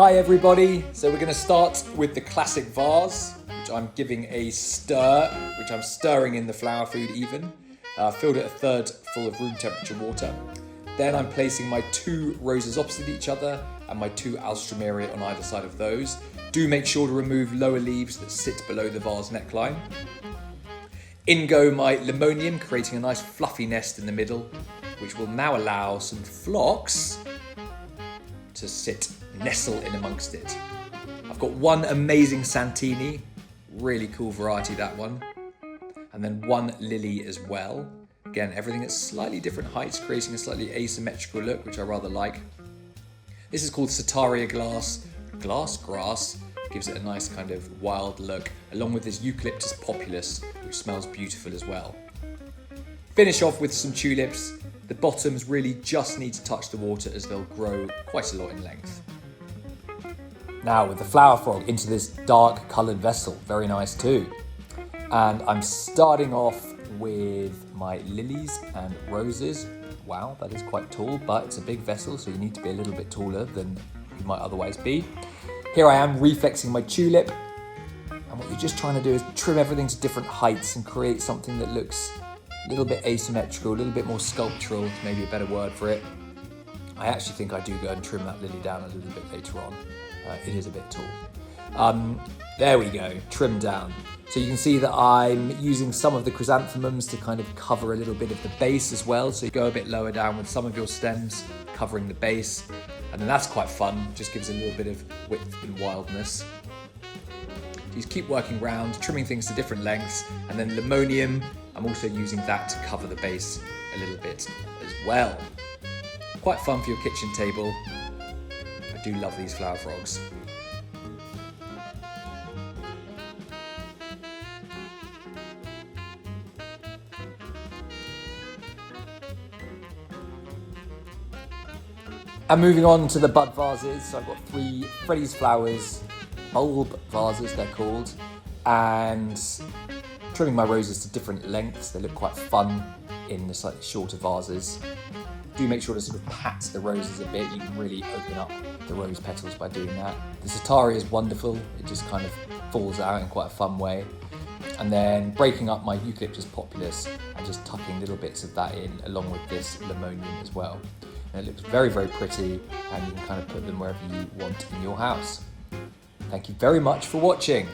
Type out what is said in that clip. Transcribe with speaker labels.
Speaker 1: Hi everybody, so we're going to start with the classic vase, which I'm giving a stir, which I'm stirring in the flower food even. Filled it a third full of room temperature water. Then I'm placing my two roses opposite each other and my two alstroemeria on either side of those. Do make sure to remove lower leaves that sit below the vase neckline. In go my limonium, creating a nice fluffy nest in the middle, which will now allow some phlox to nestle in amongst it. I've got one amazing Santini, really cool variety that one, and then one lily as well. Again, everything at slightly different heights, creating a slightly asymmetrical look, which I rather like. This is called Setaria grass, gives it a nice kind of wild look, along with this Eucalyptus populus, which smells beautiful as well. Finish off with some tulips. The bottoms really just need to touch the water as they'll grow quite a lot in length. Now with the flower frog into this dark coloured vessel, very nice too. And I'm starting off with my lilies and roses. Wow, that is quite tall, but it's a big vessel, so you need to be a little bit taller than you might otherwise be. Here I am reflexing my tulip. And what you're just trying to do is trim everything to different heights and create something that looks a little bit asymmetrical, a little bit more sculptural, maybe a better word for it. I actually think I do go and trim that lily down a little bit later on. It is a bit tall. There we go, trimmed down. So you can see that I'm using some of the chrysanthemums to kind of cover a little bit of the base as well. So you go a bit lower down with some of your stems covering the base. And then that's quite fun, just gives a little bit of width and wildness. So you keep working around, trimming things to different lengths, and then limonium, I'm also using that to cover the base a little bit as well. Quite fun for your kitchen table. I do love these flower frogs. And moving on to the bud vases, so I've got 3 Freddy's Flowers bulb vases, they're called, and trimming my roses to different lengths. They look quite fun in the slightly shorter vases. Do make sure to sort of pat the roses a bit. You can really open up the rose petals by doing that. The Setaria is wonderful. It just kind of falls out in quite a fun way. And then breaking up my Eucalyptus populus and just tucking little bits of that in along with this limonium as well. And it looks very, very pretty, and you can kind of put them wherever you want in your house. Thank you very much for watching.